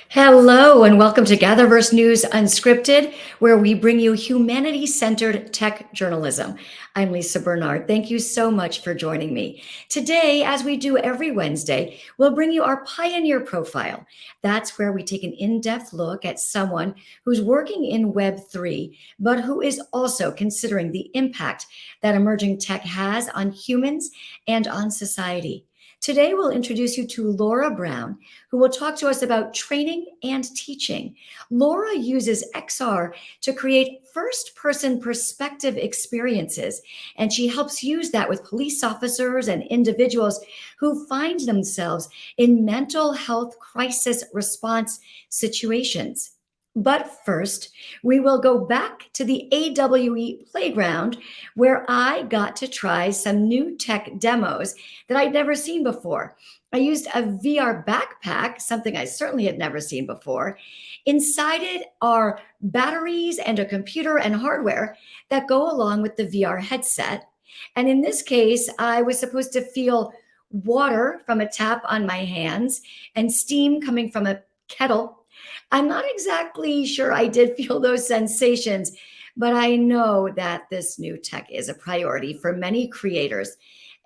Hello, and welcome to Gatherverse News Unscripted, where we bring you humanity centered tech journalism. I'm Lisa Bernard. Thank you so much for joining me. Today, as we do every Wednesday, we'll bring you our Pioneer Profile. That's where we take an in depth look at someone who's working in Web3, but who is also considering the impact that emerging tech has on humans and on society. Today, we'll introduce you to Laura Brown, who will talk to us about training and teaching. Laura uses XR to create first person perspective experiences, and she helps use that with police officers and individuals who find themselves in mental health crisis response situations. But first, we will go back to the AWE playground where I got to try some new tech demos that I'd never seen before. I used a VR backpack, something I certainly had never seen before. Inside it are batteries and a computer and hardware that go along with the VR headset. And in this case, I was supposed to feel water from a tap on my hands and steam coming from a kettle. I'm not exactly sure I did feel those sensations, but I know that this new tech is a priority for many creators,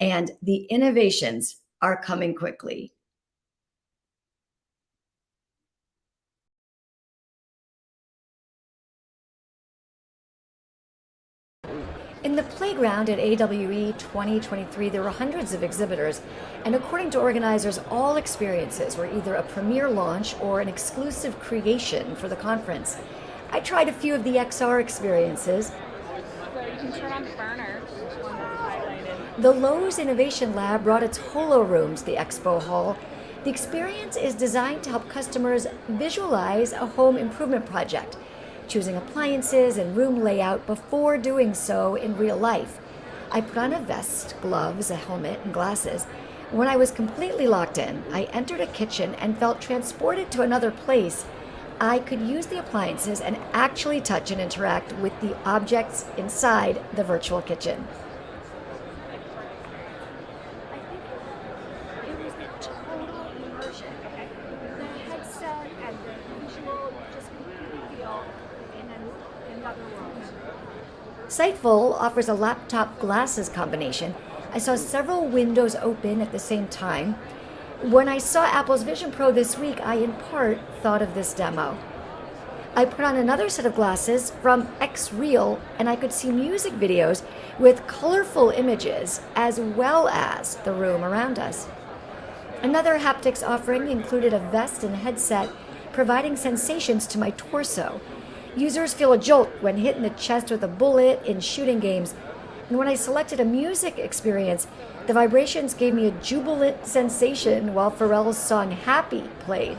and the innovations are coming quickly. In the playground at AWE 2023, there were hundreds of exhibitors, and according to organizers, all experiences were either a premiere launch or an exclusive creation for the conference. I tried a few of the XR experiences. So you can turn on the burner, which one is highlighted. The Lowe's Innovation Lab brought its Holo Room to the expo hall. The experience is designed to help customers visualize a home improvement project, choosing appliances and room layout before doing so in real life. I put on a vest, gloves, a helmet, and glasses. When I was completely locked in, I entered a kitchen and felt transported to another place. I could use the appliances and actually touch and interact with the objects inside the virtual kitchen. I think it was the total immersion. Okay. The headset and the visual, you just completely feel in another world. Sightful offers a laptop glasses combination. I saw several windows open at the same time. When I saw Apple's Vision Pro this week, I in part thought of this demo. I put on another set of glasses from Xreal, and I could see music videos with colorful images as well as the room around us. Another haptics offering included a vest and headset providing sensations to my torso. Users feel a jolt when hit in the chest with a bullet in shooting games. And when I selected a music experience, the vibrations gave me a jubilant sensation while Pharrell's song Happy played.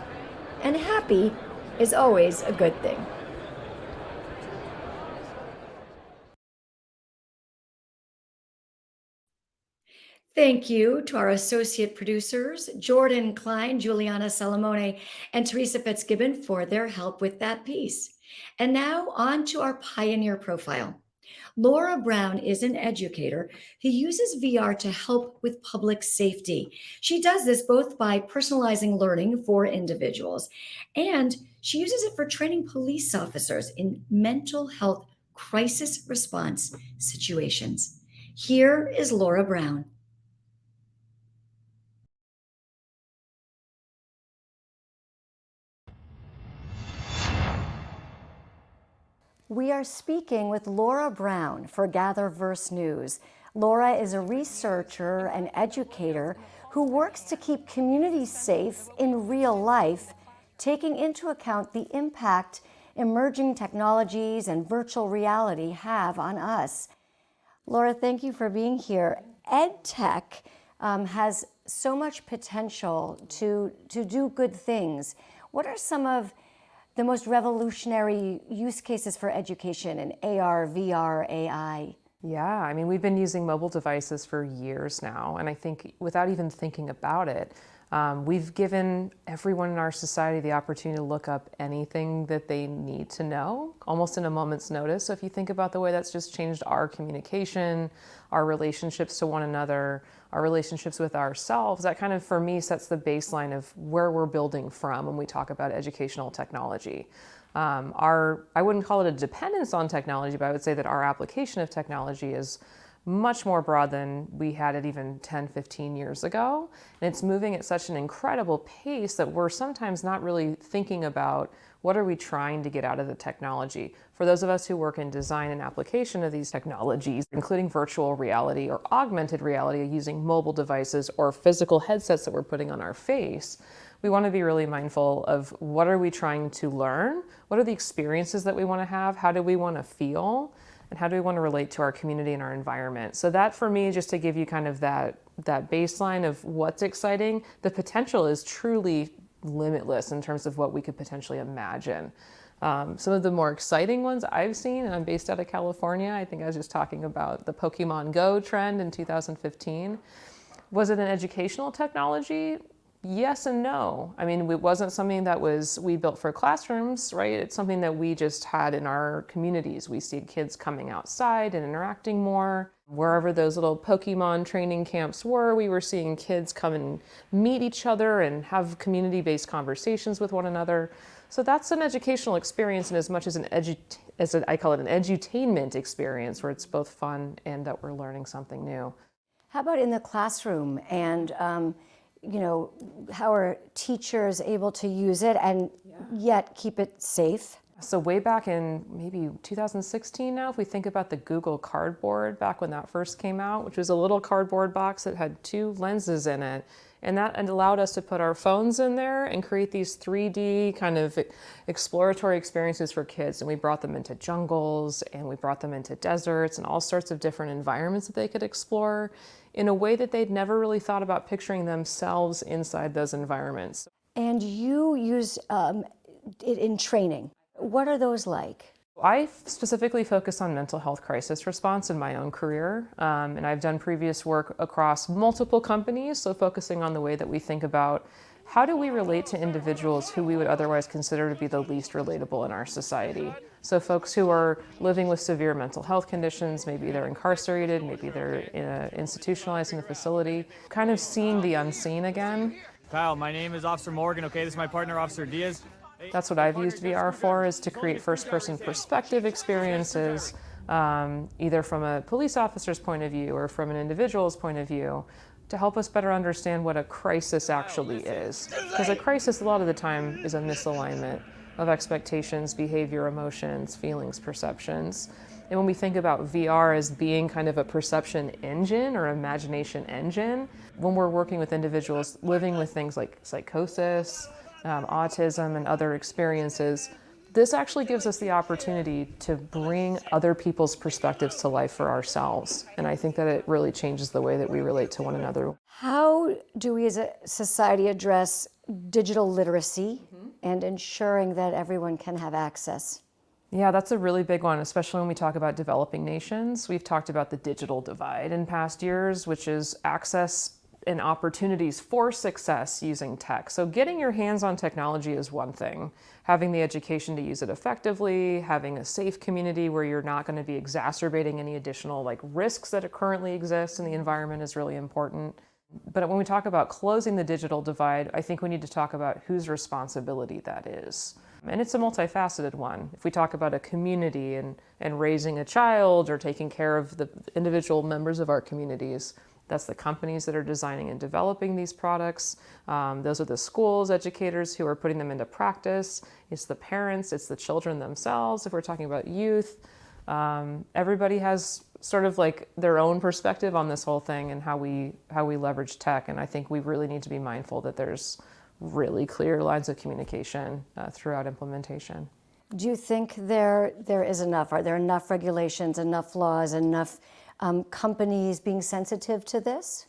And happy is always a good thing. Thank you to our associate producers, Jordan Klein, Juliana Salamone, and Teresa Fitzgibbon for their help with that piece. And now on to our pioneer profile. Laura Brown is an educator who uses VR to help with public safety. She does this both by personalizing learning for individuals, and she uses it for training police officers in mental health crisis response situations. Here is Laura Brown. We are speaking with Laura Brown for Gatherverse News. Laura is a researcher and educator who works to keep communities safe in real life, taking into account the impact emerging technologies and virtual reality have on us. Laura, thank you for being here. EdTech has so much potential to do good things. What are some of the most revolutionary use cases for education in AR, VR, AI? Yeah, I mean, we've been using mobile devices for years now, and I think without even thinking about it, we've given everyone in our society the opportunity to look up anything that they need to know, almost in a moment's notice. So if you think about the way that's just changed our communication, our relationships to one another, our relationships with ourselves, that kind of, for me, sets the baseline of where we're building from when we talk about educational technology. I wouldn't call it a dependence on technology, but I would say that our application of technology is much more broad than we had it even 10, 15 years ago. And it's moving at such an incredible pace that we're sometimes not really thinking about what are we trying to get out of the technology. For those of us who work in design and application of these technologies, including virtual reality or augmented reality using mobile devices or physical headsets that we're putting on our face, we want to be really mindful of what are we trying to learn, what are the experiences that we want to have, how do we want to feel, and how do we want to relate to our community and our environment. So that, for me, just to give you kind of that baseline of what's exciting, the potential is truly limitless in terms of what we could potentially imagine. Some of the more exciting ones I've seen, and I'm based out of California, I think I was just talking about the Pokemon Go trend in 2015. Was it an educational technology? Yes and no. I mean, it wasn't something that we built for classrooms, right? It's something that we just had in our communities. We see kids coming outside and interacting more. Wherever those little Pokemon training camps were, we were seeing kids come and meet each other and have community-based conversations with one another. So that's an educational experience, and as much as I call it an edutainment experience, where it's both fun and that we're learning something new. How about in the classroom, and how are teachers able to use it and yet keep it safe? So way back in maybe 2016 now, if we think about the Google Cardboard, back when that first came out, which was a little cardboard box that had 2 lenses in it. And that allowed us to put our phones in there and create these 3D kind of exploratory experiences for kids. And we brought them into jungles, and we brought them into deserts and all sorts of different environments that they could explore in a way that they'd never really thought about picturing themselves inside those environments. And you use it in training. What are those like? I specifically focus on mental health crisis response in my own career, and I've done previous work across multiple companies, so focusing on the way that we think about how do we relate to individuals who we would otherwise consider to be the least relatable in our society. So folks who are living with severe mental health conditions, maybe they're incarcerated, maybe they're institutionalized in a facility, kind of seeing the unseen again. Kyle, my name is Officer Morgan, okay? This is my partner, Officer Diaz. That's what I've used VR for, is to create first-person perspective experiences, either from a police officer's point of view or from an individual's point of view, to help us better understand what a crisis actually is. Because a crisis, a lot of the time, is a misalignment of expectations, behavior, emotions, feelings, perceptions. And when we think about VR as being kind of a perception engine or imagination engine, when we're working with individuals living with things like psychosis, autism, and other experiences, this actually gives us the opportunity to bring other people's perspectives to life for ourselves. And I think that it really changes the way that we relate to one another. How do we as a society address digital literacy and ensuring that everyone can have access? Yeah, that's a really big one, especially when we talk about developing nations. We've talked about the digital divide in past years, which is access and opportunities for success using tech. So getting your hands on technology is one thing. Having the education to use it effectively, having a safe community where you're not going to be exacerbating any additional risks that currently exist in the environment is really important. But when we talk about closing the digital divide, I think we need to talk about whose responsibility that is. And it's a multifaceted one. If we talk about a community and raising a child or taking care of the individual members of our communities, that's the companies that are designing and developing these products. Those are the schools, educators who are putting them into practice. It's the parents, it's the children themselves. If we're talking about youth, everybody has sort of their own perspective on this whole thing and how we leverage tech. And I think we really need to be mindful that there's really clear lines of communication throughout implementation. Do you think there is enough? Are there enough regulations, enough laws, enough companies being sensitive to this?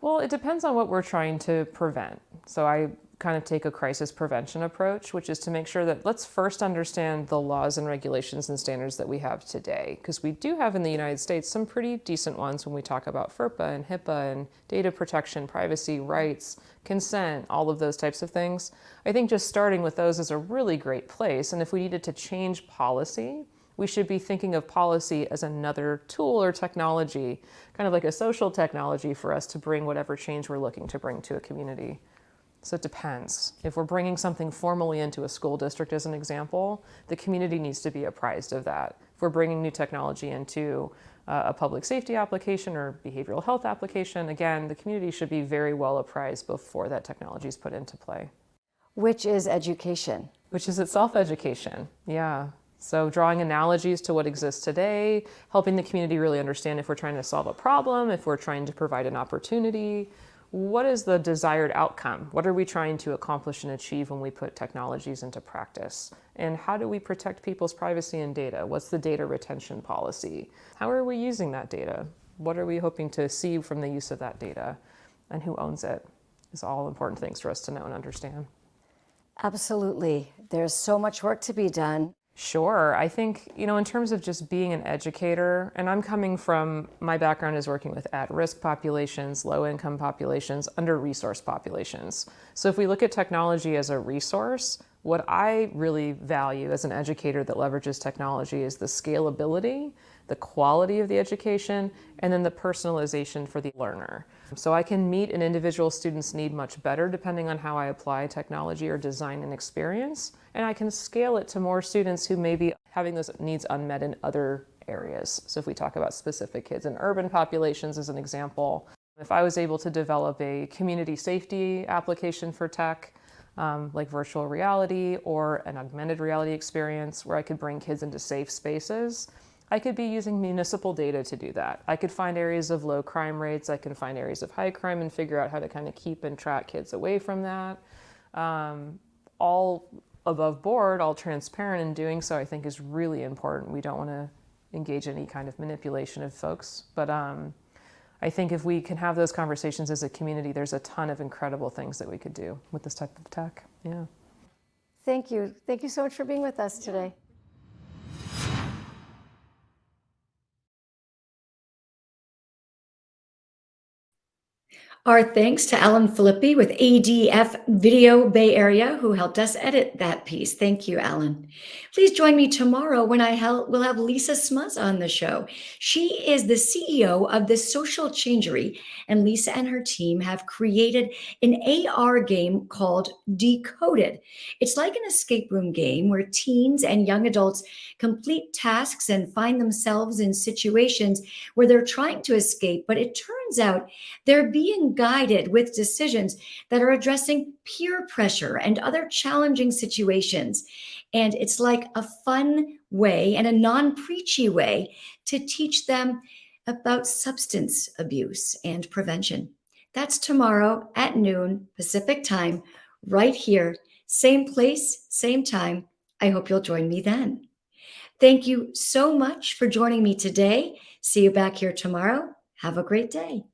Well, it depends on what we're trying to prevent. So I kind of take a crisis prevention approach, which is to make sure that let's first understand the laws and regulations and standards that we have today, because we do have in the United States some pretty decent ones when we talk about FERPA and HIPAA and data protection, privacy, rights, consent, all of those types of things. I think just starting with those is a really great place. And if we needed to change policy, we should be thinking of policy as another tool or technology, kind of like a social technology for us to bring whatever change we're looking to bring to a community. So it depends. If we're bringing something formally into a school district, as an example, the community needs to be apprised of that. If we're bringing new technology into a public safety application or behavioral health application, again, the community should be very well apprised before that technology is put into play. Which is education. Which is itself education, yeah. So drawing analogies to what exists today, helping the community really understand if we're trying to solve a problem, if we're trying to provide an opportunity, what is the desired outcome? What are we trying to accomplish and achieve when we put technologies into practice? And how do we protect people's privacy and data? What's the data retention policy? How are we using that data? What are we hoping to see from the use of that data? And who owns it? Is all important things for us to know and understand. Absolutely. There's so much work to be done. Sure. I think, in terms of just being an educator, and I'm coming from, my background is working with at-risk populations, low-income populations, under-resourced populations. So if we look at technology as a resource, what I really value as an educator that leverages technology is the scalability, the quality of the education, and then the personalization for the learner. So I can meet an individual student's need much better depending on how I apply technology or design an experience, and I can scale it to more students who may be having those needs unmet in other areas. So if we talk about specific kids in urban populations as an example, if I was able to develop a community safety application for tech, like virtual reality or an augmented reality experience where I could bring kids into safe spaces, I could be using municipal data to do that. I could find areas of low crime rates, I can find areas of high crime and figure out how to kind of keep and track kids away from that. All above board, all transparent in doing so, I think is really important. We don't want to engage in any kind of manipulation of folks, but I think if we can have those conversations as a community, there's a ton of incredible things that we could do with this type of tech. Yeah. Thank you. Thank you so much for being with us today. Our thanks to Alan Filippi with ADF Video Bay Area, who helped us edit that piece. Thank you, Alan. Please join me tomorrow when we'll have Lisa Smuz on the show. She is the CEO of the Social Changery, and Lisa and her team have created an AR game called Decoded. It's like an escape room game where teens and young adults complete tasks and find themselves in situations where they're trying to escape, but it turns out they're being guided with decisions that are addressing peer pressure and other challenging situations. And it's like a fun way and a non-preachy way to teach them about substance abuse and prevention. That's tomorrow at noon Pacific time, right here, same place, same time. I hope you'll join me then. Thank you so much for joining me today. See you back here tomorrow. Have a great day.